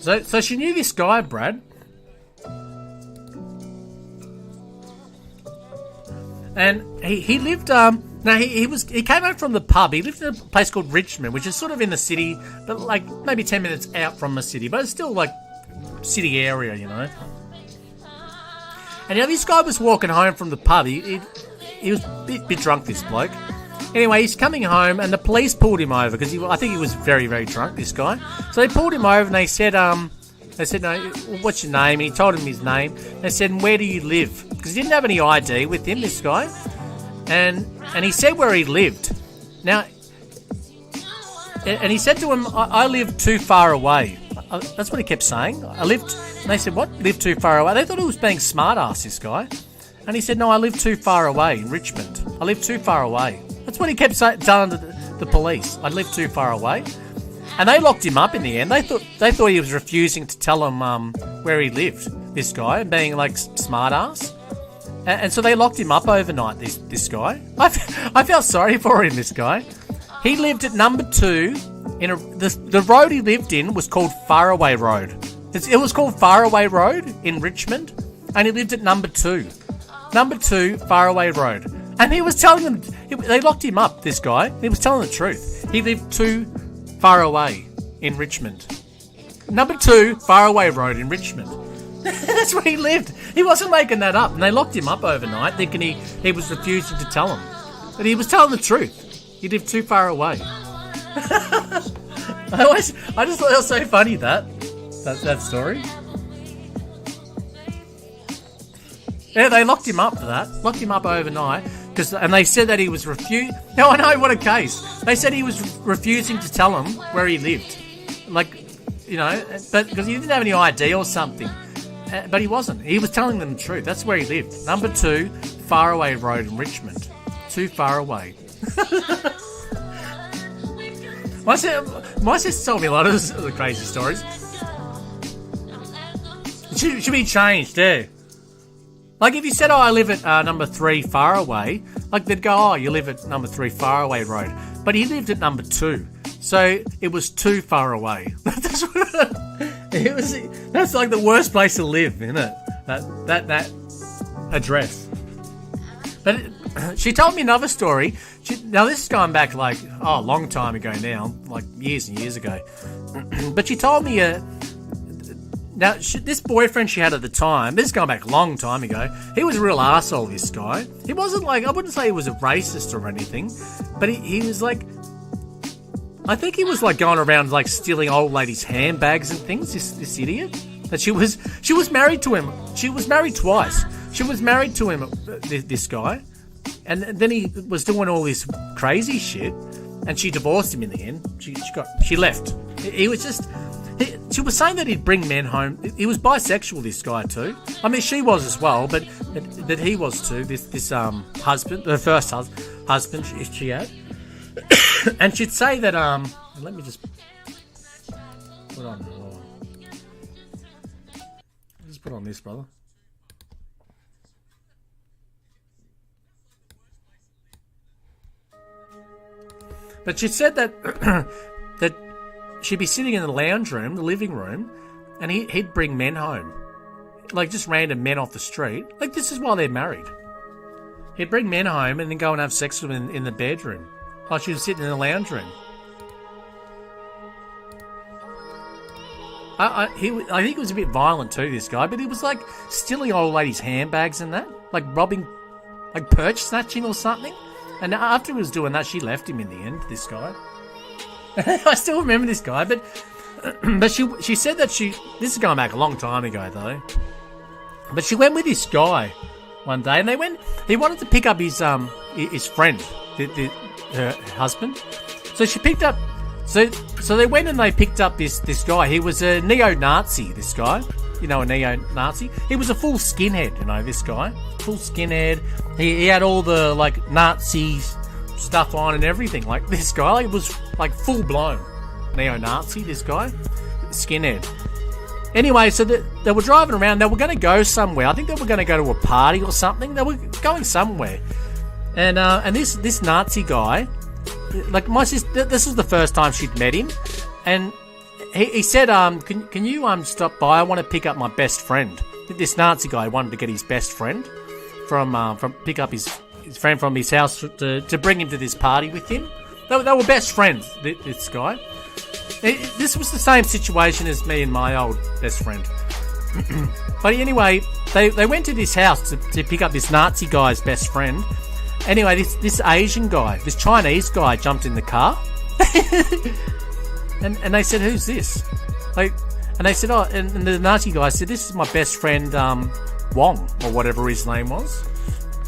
So she knew this guy, Brad. And he lived, he came out from the pub. He lived in a place called Richmond, which is sort of in the city, but like maybe 10 minutes out from the city, but it's still like city area, you know. And this guy was walking home from the pub. He was a bit drunk, this bloke. Anyway, he's coming home, and the police pulled him over because I think he was very, very drunk, this guy. So they pulled him over, and they said, no, what's your name? And he told him his name. They said, where do you live? Because he didn't have any ID with him, this guy. And he said where he lived. Now, and he said to him, I live too far away. That's what he kept saying. I lived, and they said, what? Live too far away? They thought he was being smart-ass, this guy. And he said, no, I live too far away in Richmond. I live too far away. That's what he kept telling the police. I live too far away. And they locked him up in the end. They thought he was refusing to tell them where he lived, this guy, and being like smart-ass. And so they locked him up overnight, this guy. I felt sorry for him, this guy. He lived at number 2. The road he lived in was called Faraway Road. It was called Faraway Road in Richmond, and he lived at number 2. Number 2, Faraway Road. And he was telling them, they locked him up, this guy. He was telling the truth. He lived too far away in Richmond. Number 2, Faraway Road in Richmond. That's where he lived. He wasn't making that up. And they locked him up overnight, thinking he was refusing to tell them. But he was telling the truth. He lived too far away. I just thought it was so funny, that story. Yeah, they locked him up for that. Locked him up overnight. And they said that he was refusing. No, I know, what a case. They said he was refusing to tell them where he lived. Like, you know, but because he didn't have any ID or something. But he wasn't. He was telling them the truth. That's where he lived. Number 2, Faraway Road in Richmond. Too far away. My sister told me a lot of the crazy stories. It should be changed, yeah. Like if you said, I live at number 3 Faraway, like they'd go, oh, you live at number 3 Faraway Road. But he lived at number 2. So it was too far away. That's like the worst place to live, isn't it? That address. But she told me another story. Now this is going back like a long time ago now, like years and years ago. But she told me this boyfriend she had at the time, this is going back a long time ago, he was a real arsehole, this guy. He wasn't like, I wouldn't say he was a racist or anything, but he was like, I think he was like going around like stealing old ladies' handbags and things, this idiot. That she was married to him. She was married twice. She was married to him, this guy. And then he was doing all this crazy shit, and she divorced him in the end. She left. He was just... She was saying that he'd bring men home. He was bisexual, this guy too. I mean, she was as well, but that he was too. This husband, the first husband she had, and she'd say that Let me just put on. Just put on this, brother. But she said that that she'd be sitting in the lounge room, the living room, and he'd bring men home. Like just random men off the street. Like this is while they're married. He'd bring men home and then go and have sex with them in the bedroom. While she was sitting in the lounge room. I think he was a bit violent too, this guy, but he was like stealing old ladies' handbags and that. Like robbing, like perch snatching or something. And after he was doing that, she left him in the end, this guy. I still remember this guy, but she said that this is going back a long time ago though, but she went with this guy one day, and he wanted to pick up his friend, her husband. So she picked up, so they went and they picked up this guy. He was a neo-Nazi, this guy. You know, a neo-Nazi. He was a full skinhead, you know, this guy. Full skinhead. He had all the, like, Nazi stuff on and everything. Like, this guy, like, was, like, full-blown neo-Nazi, this guy. Skinhead. Anyway, so they were driving around. They were going to go somewhere. I think they were going to go to a party or something. They were going somewhere. And this Nazi guy, like, my sister, this was the first time she'd met him. And he said, can you stop by? I want to pick up my best friend. This Nazi guy wanted to get his best friend from pick up his friend from his house to bring him to this party with him. They were best friends, this guy. This was the same situation as me and my old best friend. But anyway, they went to this house to pick up this Nazi guy's best friend. Anyway, this Asian guy, this Chinese guy jumped in the car. and they said, who's this? And they said, oh, and the Nazi guy said, this is my best friend, Wong, or whatever his name was.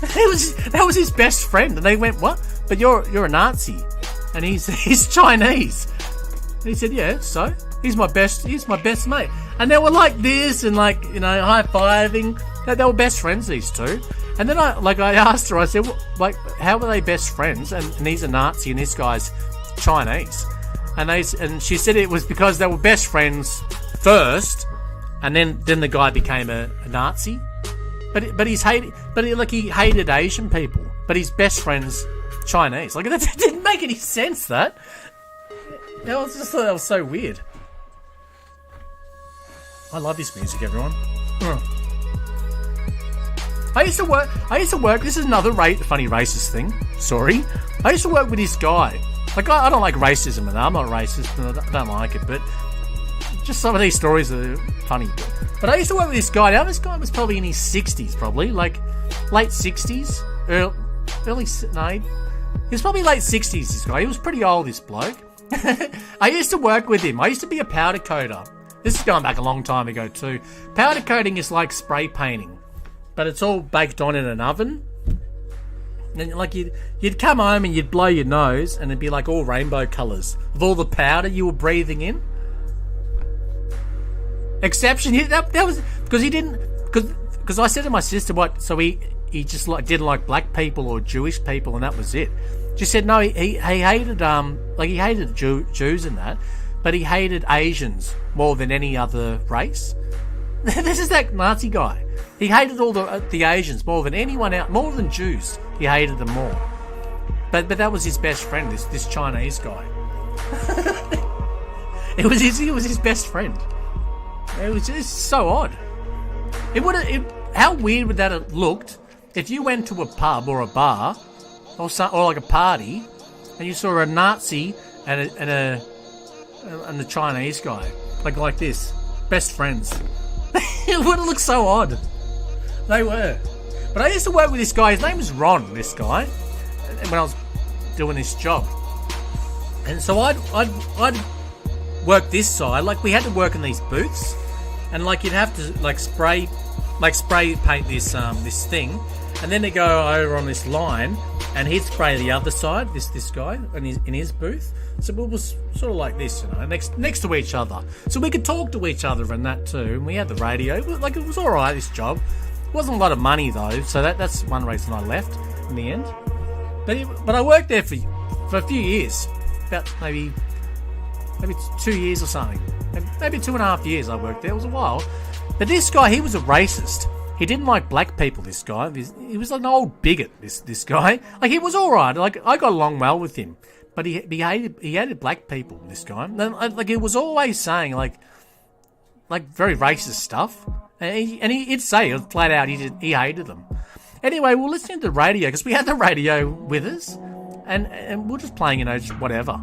That was his best friend. And they went, what? But you're a Nazi. And he's Chinese. And he said, yeah, so? He's my best mate. And they were like this and like, high-fiving. They were best friends, these two. And then I asked her, I said, like, how were they best friends? And he's a Nazi and this guy's Chinese. And she said it was because they were best friends first, and then the guy became a Nazi. But he hated Asian people. But his best friend's Chinese. Like, that didn't make any sense, that. I just thought that was so weird. I love this music, everyone. I used to work. This is another funny racist thing. Sorry. I used to work with this guy. Like, I don't like racism, and I'm not racist, and I don't like it, but just some of these stories are funny. But I used to work with this guy. Now, this guy was probably in his 60s, probably. Like, late 60s. He was probably late 60s, this guy. He was pretty old, this bloke. I used to work with him. I used to be a powder coater. This is going back a long time ago, too. Powder coating is like spray painting, but it's all baked on in an oven. And like you'd come home and you'd blow your nose, and it'd be like all rainbow colours of all the powder you were breathing in. Exception, that was because he didn't. Because I said to my sister, what? So he just didn't like black people or Jewish people, and that was it. She said no, he hated he hated Jews and that, but he hated Asians more than any other race. This is that Nazi guy. He hated all the Asians more than anyone else, more than Jews. He hated them more. But that was his best friend, this Chinese guy. It was his best friend. It was just so odd. How weird would that have looked if you went to a pub or a bar or like a party and you saw a Nazi and the Chinese guy like this, best friends. It would have looked so odd. They were. But I used to work with this guy. His name was Ron, this guy, when I was doing this job. And so I'd work this side. Like, we had to work in these booths, and like you'd have to spray paint this thing, and then they go over on this line, and he'd spray the other side. This guy in his booth. So we was sort of like this, next to each other, so we could talk to each other and that too. And we had the radio. Like, it was all right. This job. It wasn't a lot of money though, so that's one reason I left in the end. But I worked there for a few years, about maybe 2 years or something, maybe 2.5 years. I worked there. It was a while. But this guy, he was a racist. He didn't like black people. This guy, he was like an old bigot. This guy, like, he was all right. Like, I got along well with him, but he hated black people. This guy, and like, he was always saying like very racist stuff. And he'd say it flat out he hated them. Anyway, we're listening to the radio because we had the radio with us, and we're just playing, just whatever.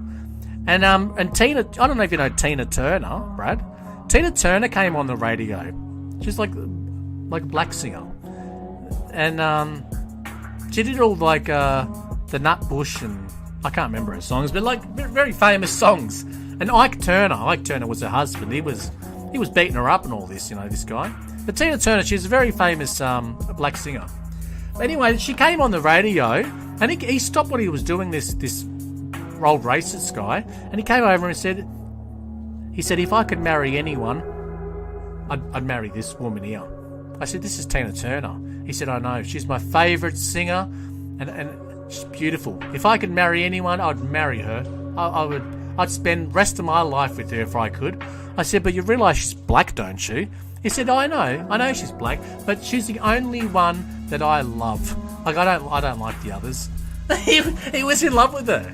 And Tina, I don't know if you know Tina Turner, Brad. Tina Turner came on the radio. She's like a black singer, and she did all like the Nut Bush, and I can't remember her songs, but like very famous songs. And Ike Turner was her husband. He was beating her up and all this, this guy. But Tina Turner, she's a very famous black singer. But anyway, she came on the radio, and he stopped what he was doing, this old racist guy, and he came over and said, if I could marry anyone, I'd marry this woman here. I said, this is Tina Turner. He said, I know, she's my favourite singer, and she's beautiful. If I could marry anyone, I'd marry her. I'd spend the rest of my life with her if I could. I said, but you realise she's black, don't you? He said, I know she's black, but she's the only one that I love. Like, I don't like the others. He was in love with her.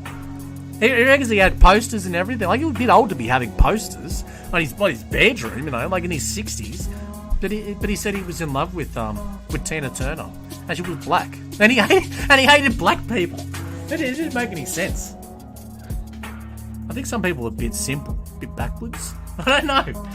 He reckons he had posters and everything. Like, he was a bit old to be having posters on his bedroom, you know, like in his 60s. But he said he was in love with Tina Turner, and she was black, and he hated black people. It didn't make any sense. I think some people are a bit simple, a bit backwards. I don't know.